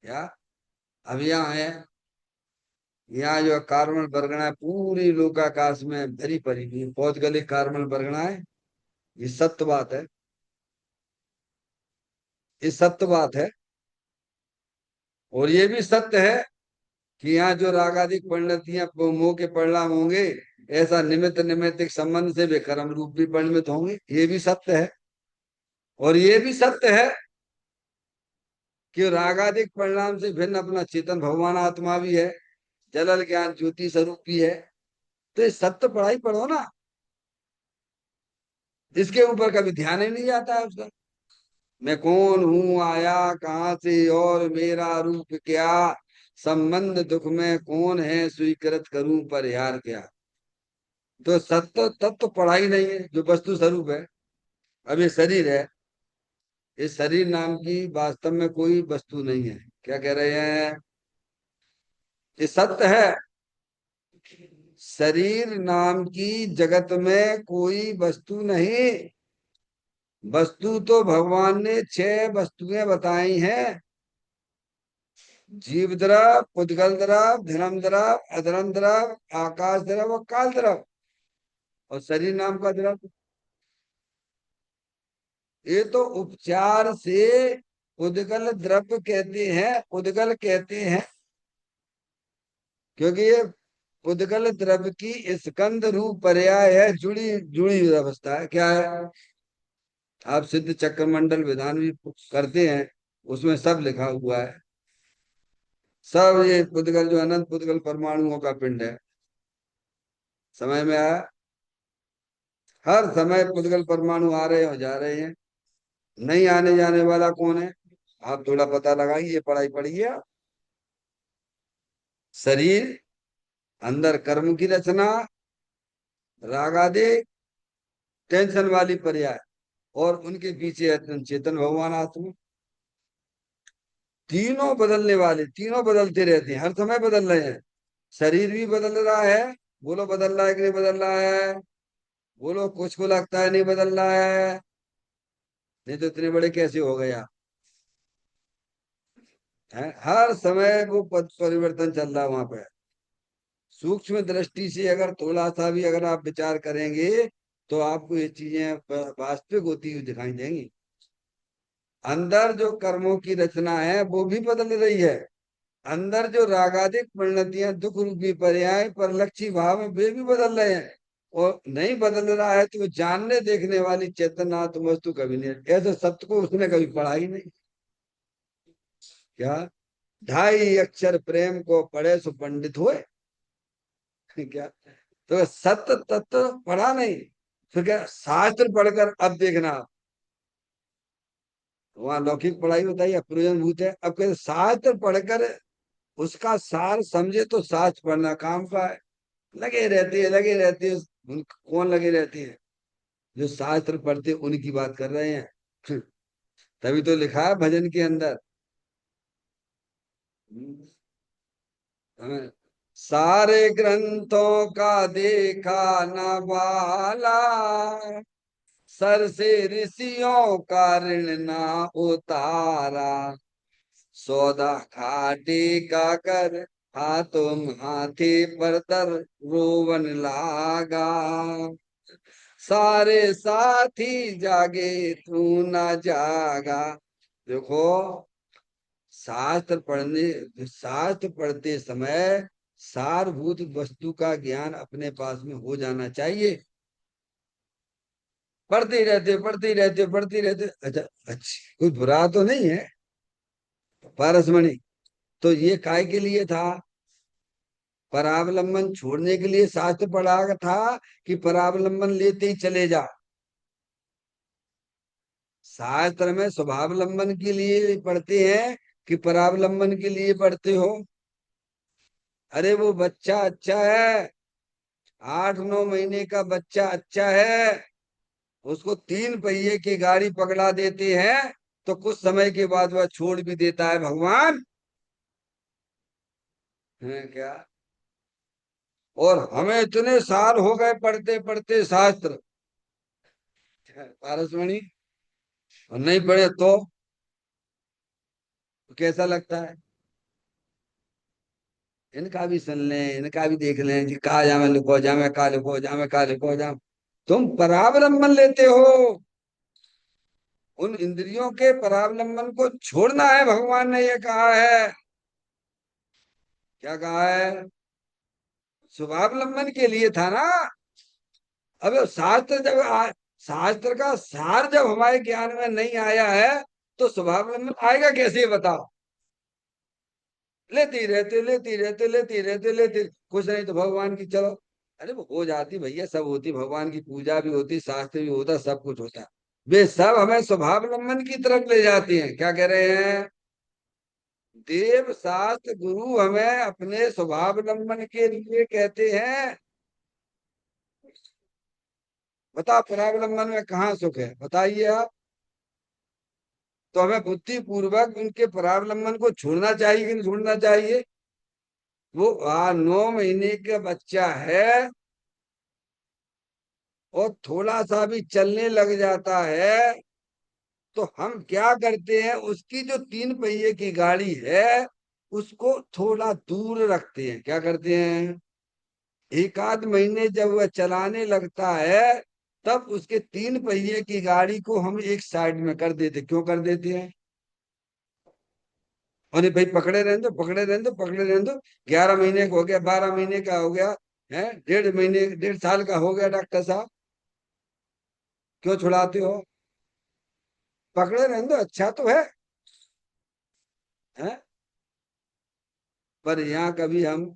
क्या? अब यहाँ है, यहाँ जो कार्बन बरगना है पूरी लोकाकाश में भरी पड़ी हुई, बहुत गली कार्बन बरगना है। ये सत्य बात है, ये सत्य बात है। और ये भी सत्य है कि यहाँ जो रागादिक परिणतियां मोह के परिणाम होंगे, ऐसा निमित्त निमित्तिक संबंध से वे कर्म रूप भी परिणमित होंगे, ये भी सत्य है। और ये भी सत्य है कि रागादिक परिणाम से भिन्न अपना चेतन भगवान आत्मा भी है, जलल ज्ञान ज्योति स्वरूप भी है। तो ये सत्य पढ़ाई पढ़ो ना, इसके ऊपर कभी ध्यान ही नहीं जाता है उसका। मैं कौन हूँ, आया कहाँ से, और मेरा रूप क्या, संबंध दुख में कौन है, स्वीकृत करूं पर यार क्या। तो सत्य तत्व पढ़ाई नहीं है, जो वस्तु स्वरूप है। अब ये शरीर है, इस शरीर नाम की वास्तव में कोई वस्तु नहीं है। क्या कह रहे हैं? ये सत्य है, शरीर नाम की जगत में कोई वस्तु नहीं। वस्तु तो भगवान ने 6 वस्तुएं बताई हैं, जीव द्रव, उद्गल द्रव, धर्म द्रव, अधर्म द्रव, आकाश द्रव और काल द्रव, और शरीर नाम का द्रव। ये तो उपचार से उद्गल द्रव्य कहते हैं, उद्गल कहते हैं, क्योंकि ये उद्गल द्रव्य की स्कंद रूप पर्याय है, जुड़ी जुड़ी हुई अवस्था है। क्या है? आप सिद्ध चक्र मंडल विधान भी करते हैं, उसमें सब लिखा हुआ है। सब ये पुद्गल जो अनंत पुद्गल परमाणुओं का पिंड है। समय में आया, हर समय पुद्गल परमाणु आ रहे हो जा रहे हैं, नहीं आने जाने वाला कौन है? आप थोड़ा पता लगाइए, पढ़ाई पढ़िए आप। शरीर, अंदर कर्म की रचना, रागादि, टेंशन वाली पर्याय, और उनके पीछे चेतन भगवान आत्मा। तीनों बदलने वाले, तीनों बदलते रहते हैं, हर समय बदल रहे हैं। शरीर भी बदल रहा है, बोलो बदल रहा है कि नहीं बदल रहा है? बोलो, कुछ को लगता है नहीं बदल रहा है, नहीं तो इतने बड़े कैसे हो गए आप? हैं? हर समय वो पद परिवर्तन चल रहा है वहां पे। सूक्ष्म दृष्टि से अगर थोड़ा सा भी अगर आप विचार करेंगे, तो आपको ये चीजें वास्तविक होती हुई दिखाई देंगी। अंदर जो कर्मों की रचना है वो भी बदल रही है, अंदर जो रागादिक परिणतियां दुख रूपी पर्याय पर लक्ष्य भाव है वे भी बदल रहे हैं। और नहीं बदल रहा है तो वो जानने देखने वाली चेतनात्म वस्तु कभी नहीं, ऐसे सत्य को उसने कभी पढ़ा ही नहीं। क्या? 2.5 अक्षर प्रेम को पढ़े सो पंडित हुए। क्या? तो सत्य तत्व पढ़ा नहीं, फिर क्या शास्त्र पढ़कर अब देखना आप। वहां लौकिक पढ़ाई बताइए अप्रयोजन भूत है, अब कहते शास्त्र पढ़कर उसका सार समझे तो शास्त्र पढ़ना काम का है। लगे रहते हैं, लगे रहते हैं। कौन लगे रहते हैं? जो शास्त्र पढ़ते उनकी बात कर रहे हैं। तभी तो लिखा है भजन के अंदर। हाँ, सारे ग्रंथों का देखा न बाला, सर से ऋषियों का ऋण ना उतारा, सौदा घाटी का कर हाथों हाथी पर तर रोवन लागा, सारे साथी जागे तू ना जागा। देखो, शास्त्र पढ़ते समय सारभूत वस्तु का ज्ञान अपने पास में हो जाना चाहिए। पढ़ते रहते, अच्छा अच्छा, कोई बुरा तो नहीं है पारसमणि। तो ये काय के लिए था? परावलंबन छोड़ने के लिए शास्त्र पढ़ा था कि परावलंबन लेते ही चले जा? शास्त्र में स्वभावलंबन के लिए पढ़ते हैं कि परावलंबन के लिए पढ़ते हो? अरे वो बच्चा अच्छा है, 8-9 महीने का बच्चा अच्छा है, उसको 3 पहिए की गाड़ी पकड़ा देते हैं तो कुछ समय के बाद वह छोड़ भी देता है भगवान है क्या? और हमें इतने साल हो गए पढ़ते पढ़ते शास्त्र, पारसमणि, और नहीं पढ़े तो कैसा लगता है? इनका भी सुन लें, इनका भी देख लें कि कहा जामे लिखो जामे का लिखो जामे का लिखो जाम। तुम परावलंबन लेते हो, उन इंद्रियों के परावलंबन को छोड़ना है, भगवान ने ये कहा है। क्या कहा है? स्वभावलंबन के लिए था ना। अब शास्त्र का सार जब हमारे ज्ञान में नहीं आया है तो स्वभावलंबन आएगा कैसे, बताओ? लेती रहते कुछ नहीं तो भगवान की चलो। अरे वो हो जाती भैया, सब होती, भगवान की पूजा भी होती, शास्त्र भी होता, सब कुछ होता। वे सब हमें स्वभावलंबन की तरफ ले जाती हैं। क्या कह रहे हैं? देव शास्त्र गुरु हमें अपने स्वभावलंबन के लिए कहते हैं। बता, परावलंबन में कहाँ सुख है, बताइए आप। तो हमें बुद्धि पूर्वक उनके परावलंबन को छोड़ना चाहिए कि नहीं छोड़ना चाहिए? वो 9 महीने का बच्चा है और थोड़ा सा भी चलने लग जाता है तो हम क्या करते हैं, उसकी जो 3 पहिए की गाड़ी है उसको थोड़ा दूर रखते हैं। क्या करते हैं? एक आध महीने जब वह चलाने लगता है तब उसके 3 पहिए की गाड़ी को हम एक साइड में कर देते। क्यों कर देते हैं? अरे भाई, पकड़े रहने दो, पकड़े रहने दो, पकड़े रहने दो। 11 महीने का हो गया, 12 महीने का हो गया, है 1.5 महीने 1.5 साल का हो गया, डॉक्टर साहब क्यों छुड़ाते हो? पकड़े रहने दो, अच्छा तो है? पर यहाँ कभी हम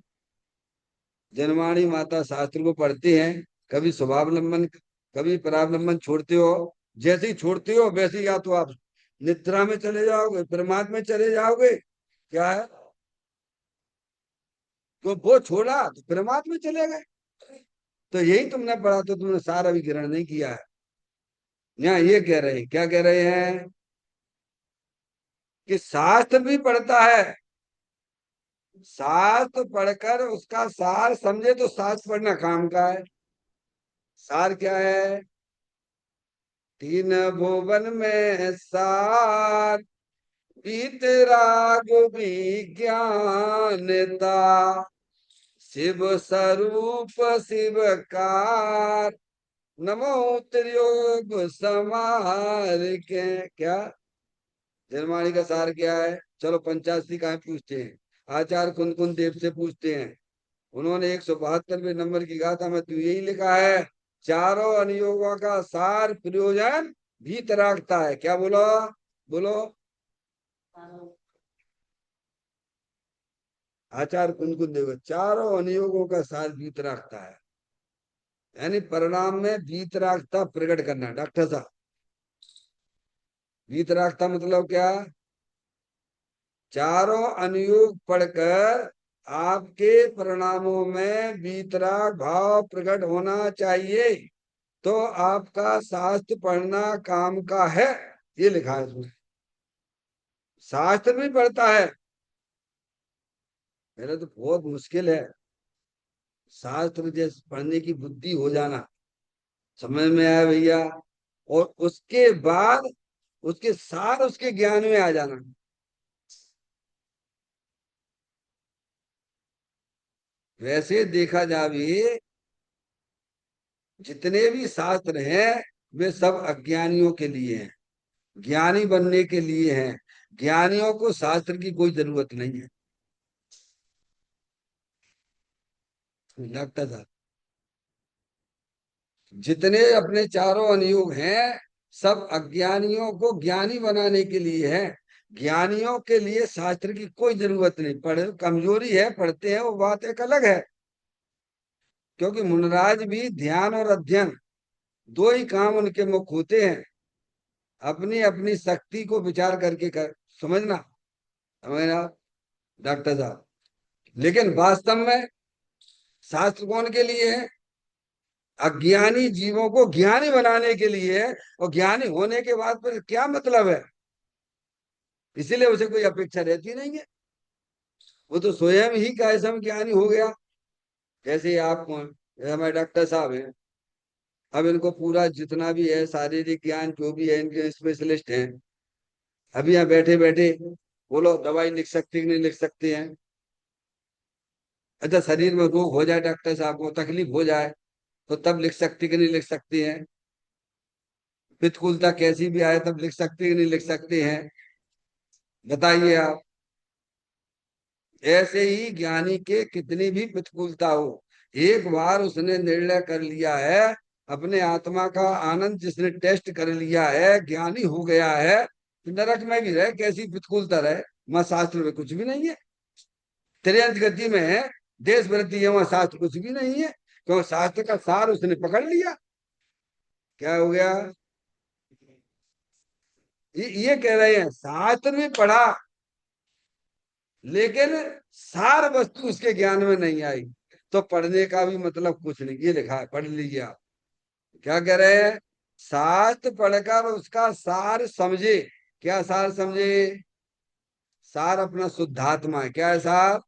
जनवाणी माता शास्त्र को पढ़ते हैं, कभी स्वभावलंबन कभी परावलंबन छोड़ते हो। जैसे ही छोड़ते हो वैसे ही या तो आप निद्रा में चले जाओगे, परमात्मा में चले जाओगे। क्या है? तो वो छोड़ा तो परमात्मा में चले गए। तो यही तुमने पढ़ा, तो तुमने सारा भी ग्रहण नहीं किया है। यहाँ ये कह रहे हैं, क्या कह रहे हैं कि शास्त्र भी पढ़ता है, शास्त्र पढ़कर उसका सार समझे तो शास्त्र पढ़ना काम का है। सार क्या है? 3 भुवन में सार, वीतराग विज्ञानता, शिव स्वरूप शिवकार, नमो त्रियोग समार के। क्या निर्माणी का सार क्या है? चलो पंचाशी का पूछते हैं, आचार्य कुंद देव से पूछते हैं। उन्होंने 172वें नंबर की गाथा में तो यही लिखा है, चारों अनुयोगों का सार प्रयोजन भीतर रखता है। क्या बोलो? बोलो। आचार्य कुंद देव चारों अनुयोगों का सार भीतर रखता है, यानी परिणाम में वीतरागता प्रकट करना। डॉक्टर साहब, वीतरागता मतलब क्या? चारों अनुयोग पढ़कर आपके परिणामों में वीतराग भाव प्रकट होना चाहिए, तो आपका शास्त्र पढ़ना काम का है। ये लिखा है इसमें। शास्त्र भी पढ़ता है, मेरा तो बहुत मुश्किल है। शास्त्र जैसे पढ़ने की बुद्धि हो जाना, समझ में आया भैया। और उसके बाद उसके सार उसके ज्ञान में आ जाना। वैसे देखा जाए जितने भी शास्त्र हैं वे सब अज्ञानियों के लिए हैं, ज्ञानी बनने के लिए हैं। ज्ञानियों को शास्त्र की कोई जरूरत नहीं है। डॉक्टर साहब, जितने अपने चारों अनुयोग हैं सब अज्ञानियों को ज्ञानी बनाने के लिए हैं। ज्ञानियों के लिए शास्त्र की कोई जरूरत नहीं। पढ़ कमजोरी है, पढ़ते हैं, वो बात एक अलग है। क्योंकि मुनराज भी ध्यान और अध्ययन दो ही काम उनके मुख होते हैं। अपनी अपनी शक्ति को विचार करके समझना, समझना डॉक्टर साहब। लेकिन वास्तव में शास्त्र कौन के लिए है? अज्ञानी जीवों को ज्ञानी बनाने के लिए है। और ज्ञानी होने के बाद फिर क्या मतलब है? इसीलिए उसे कोई अपेक्षा रहती नहीं है। वो तो स्वयं ही कैसे ज्ञानी हो गया। जैसे आप हमारे डॉक्टर साहब हैं, अब इनको पूरा जितना भी है शारीरिक ज्ञान जो भी है, इनके स्पेशलिस्ट हैं। अभी यहाँ बैठे बैठे बोलो दवाई लिख सकते कि नहीं लिख सकते हैं? अच्छा, शरीर में रोग हो जाए, डॉक्टर साहब को तकलीफ हो जाए, तो तब लिख सकते कि नहीं लिख सकते हैं? पित्तकुलता कैसी भी आए तब लिख सकते कि नहीं लिख सकते हैं? बताइए आप। ऐसे ही ज्ञानी के कितनी भी प्रतिकूलता हो, एक बार उसने निर्णय कर लिया है, अपने आत्मा का आनंद जिसने टेस्ट कर लिया है, ज्ञानी हो गया है, तो नरक में भी रहे कैसी प्रतिकूलता रहे, वहां शास्त्र में कुछ भी नहीं है। त्रियंत गति में है, देश वृद्धि है, वहां शास्त्र कुछ भी नहीं है। क्यों? शास्त्र का सार उसने पकड़ लिया। क्या हो गया? ये कह रहे हैं शास्त्र भी पढ़ा, लेकिन सार वस्तु उसके ज्ञान में नहीं आई। तो पढ़ने का भी मतलब कुछ नहीं। ये लिखा है, पढ़ लीजिए आप। क्या कह रहे हैं? शास्त्र पढ़कर उसका सार समझे। क्या सार समझे? सार अपना शुद्धात्मा है। क्या है सार?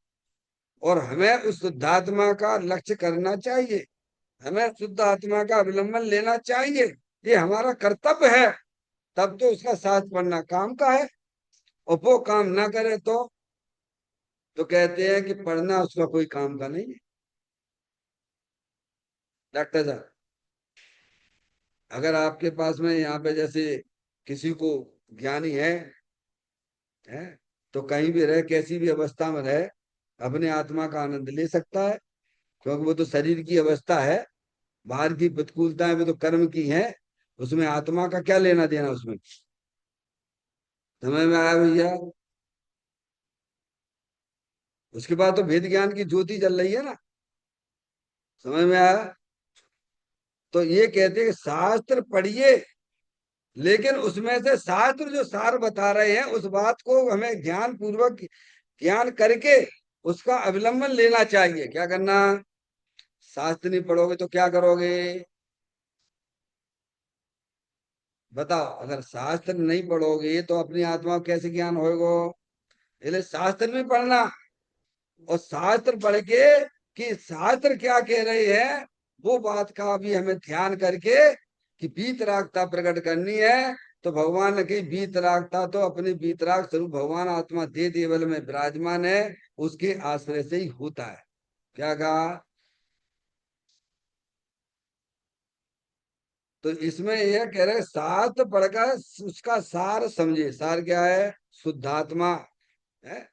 और हमें उस शुद्धात्मा का लक्ष्य करना चाहिए। हमें शुद्ध आत्मा का अवलंबन लेना चाहिए। ये हमारा कर्तव्य है। तब तो उसका साथ पढ़ना काम का है। और वो काम ना करे तो कहते हैं कि पढ़ना उसका कोई काम का नहीं है। डॉक्टर साहब, अगर आपके पास में यहाँ पे जैसे किसी को ज्ञानी है तो कहीं भी रहे, कैसी भी अवस्था में रहे, अपने आत्मा का आनंद ले सकता है। क्योंकि वो तो शरीर की अवस्था है, बाहर की प्रतिकूलताएं वो तो कर्म की हैं। उसमें आत्मा का क्या लेना देना उसमें? समझ में आया भैया? उसके बाद तो वेद ज्ञान की ज्योति जल रही है ना। समझ में आया? तो ये कहते हैं कि शास्त्र पढ़िए, लेकिन उसमें से शास्त्र जो सार बता रहे हैं उस बात को हमें ध्यान पूर्वक ज्ञान करके उसका अवलंबन लेना चाहिए। क्या करना? शास्त्र नहीं पढ़ोगे तो क्या करोगे? बताओ। अगर शास्त्र नहीं पढ़ोगे तो अपनी आत्मा को कैसे ज्ञान होगा? इसलिए शास्त्र भी पढ़ना, और शास्त्र पढ़ के कि शास्त्र क्या कह रहे हैं वो बात का भी हमें ध्यान करके कि वीतरागता प्रकट करनी है। तो भगवान ने कही वीतरागता तो अपने वीतराग स्वरूप भगवान आत्मा दे देवल में विराजमान है, उसके आश्रय से ही होता है। क्या कहा? तो इसमें यह कह रहे हैं शास्त्र पढ़कर उसका सार समझे। सार क्या है? शुद्धात्मा है।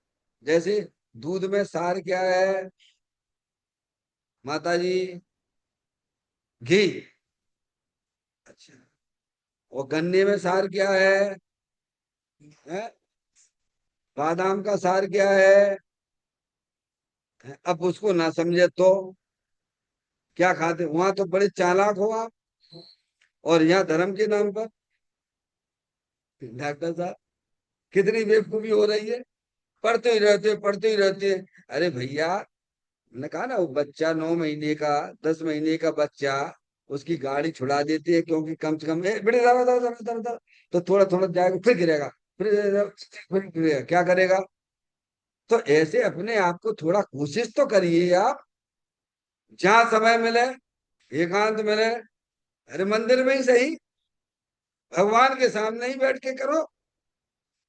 जैसे दूध में सार क्या है माता जी? घी। अच्छा। और गन्ने में सार क्या है? बादाम का सार क्या है? अब उसको ना समझे तो क्या खाते? वहां तो बड़े चालाक हो आप, और यहाँ धर्म के नाम पर डॉक्टर साहब कितनी बेवकूफी हो रही है। पढ़ते ही रहते, पढ़ते ही रहते। अरे भैया, मैंने कहा ना, वो बच्चा 9 महीने का, 10 महीने का बच्चा, उसकी गाड़ी छुड़ा देती है क्योंकि कम से कम बेटे दादा दादा दादा दादा, तो थोड़ा थोड़ा जाएगा फिर गिरेगा, फिर गिरेगा, क्या करेगा? तो ऐसे अपने आप को थोड़ा कोशिश तो करिए आप। जहां समय मिले, एकांत मिले, अरे मंदिर में ही सही, भगवान के सामने ही बैठ के करो।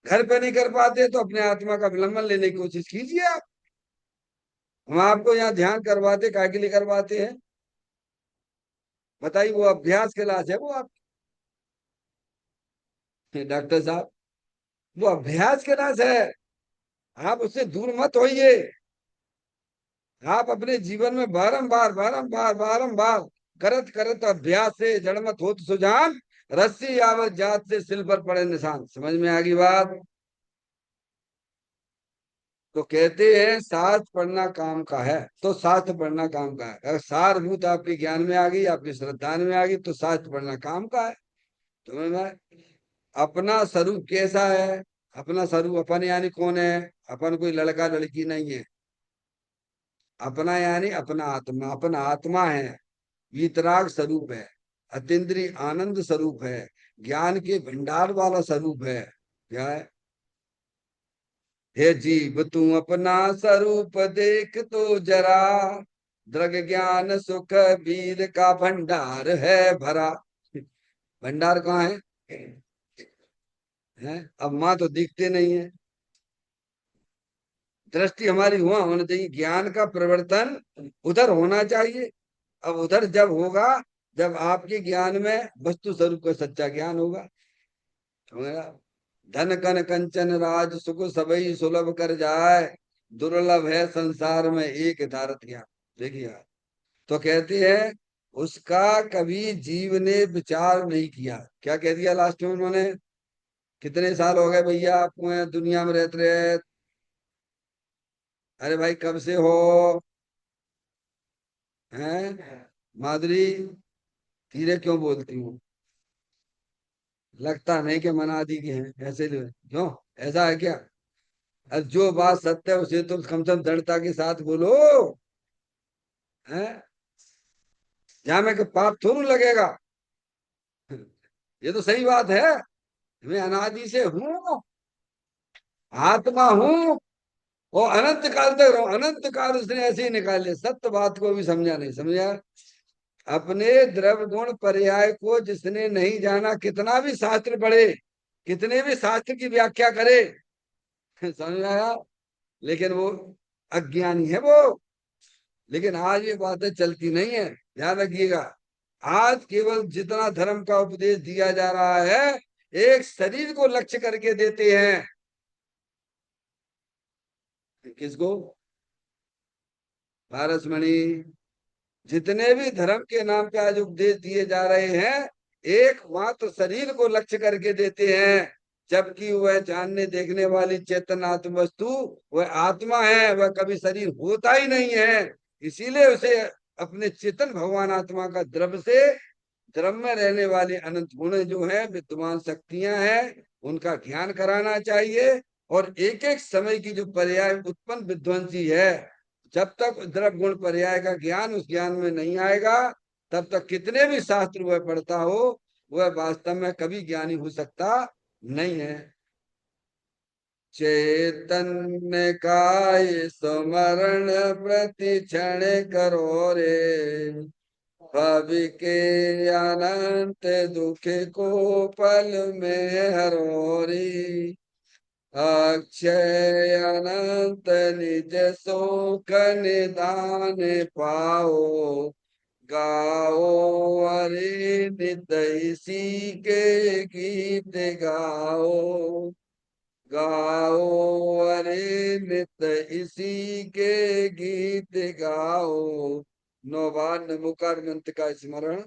घर पे नहीं कर पाते तो अपने आत्मा का अवलंबन लेने की कोशिश कीजिए आप। हम आपको यहाँ ध्यान करवाते, काय के लिए करवाते हैं बताइए? वो अभ्यास के लाश है वो आप, डॉक्टर साहब, वो अभ्यास के लाश है। आप उससे दूर मत होइए। आप अपने जीवन में बारंबार बारंबार बारंबार करत करत अभ्यास से जड़ मत होत सुजान, रस्सी यावत जात से सिल पर पड़े निशान। समझ में आ गई बात? तो कहते हैं शास्त्र पढ़ना काम का है, तो शास्त्र पढ़ना काम का है। अगर सारभूत आपके ज्ञान में आ गई, आपकी श्रद्धा में आ गई, तो शास्त्र पढ़ना काम का है। तो मैं, अपना स्वरूप कैसा है? अपना स्वरूप, अपन यानी कौन है? अपन कोई लड़का लड़की नहीं है। अपना यानी अपना आत्मा, अपना आत्मा है, वीतराग स्वरूप है, अतीन्द्रिय आनंद स्वरूप है, ज्ञान के भंडार वाला स्वरूप है। क्या है? हे जीव तू अपना स्वरूप देख तो जरा, दृग ज्ञान सुख वीर का भंडार है भरा। भंडार कहाँ है? हैं? अब माँ तो दिखते नहीं है। दृष्टि हमारी हुआ होना चाहिए, ज्ञान का प्रवर्तन उधर होना चाहिए। अब उधर जब होगा, जब आपके ज्ञान में वस्तु स्वरूप का सच्चा ज्ञान होगा। समझा? धन कन कंचन राज सुख सबई सुलभ कर जाए, दुर्लभ है संसार में एक धारत ज्ञान। देखिए, तो कहते हैं उसका कभी जीव ने विचार नहीं किया। क्या कह दिया लास्ट में उन्होंने? कितने साल हो गए भैया आपको यहाँ दुनिया में रहते रहे? अरे भाई कब से हो? हैं माधुरी? धीरे क्यों बोलती हूँ? लगता नहीं कि मना दी के हैं ऐसे क्यों? ऐसा है क्या? अब जो बात सत्य है उसे तो कम से कम दृढ़ता के साथ बोलो। हैं? जहां में कि पाप थोड़ा लगेगा। ये तो सही बात है। मैं अनादि से हूँ, आत्मा हूँ, वो अनंत काल तक रहूं। अनंत काल उसने ऐसे ही निकाले, सत्य बात को भी समझा नहीं समझा। अपने द्रव गुण पर्याय को जिसने नहीं जाना, कितना भी शास्त्र पढ़े, कितने भी शास्त्र की व्याख्या करे, समझ आया? लेकिन वो अज्ञानी है वो। लेकिन आज ये बातें चलती नहीं है, ध्यान रखिएगा। आज केवल जितना धर्म का उपदेश दिया जा रहा है, एक शरीर को लक्ष्य करके देते हैं। किसको? पारसमणि। जितने भी धर्म के नाम पे आज उपदेश दिए जा रहे हैं, एकमात्र शरीर को लक्ष्य करके देते हैं। जबकि वह जानने देखने वाली चेतन आत्म वस्तु, वह आत्मा है, वह कभी शरीर होता ही नहीं है। इसीलिए उसे अपने चेतन भगवान आत्मा का द्रव्य से, द्रव्य में रहने वाले अनंत गुण जो है, विद्यमान शक्तियां हैं, उनका ज्ञान कराना चाहिए। और एक एक समय की जो पर्याय उत्पन्न विध्वंसी है, जब तक द्रव्य गुण पर्याय का ज्ञान उस ज्ञान में नहीं आएगा, तब तक कितने भी शास्त्र वह पढ़ता हो, वह वास्तव में कभी ज्ञानी हो सकता नहीं है। चैतन्य काय स्मरण प्रति क्षण करो रे, भवि के अनंत दुख को पल में हरो रे, अक्षय अनंत निज शोक निदान पाओ, गाओ अरे नित इसी के गीत गाओ, गाओ अरे नित इसी के गीत गाओ। नौबान नमोकार मंत्र का स्मरण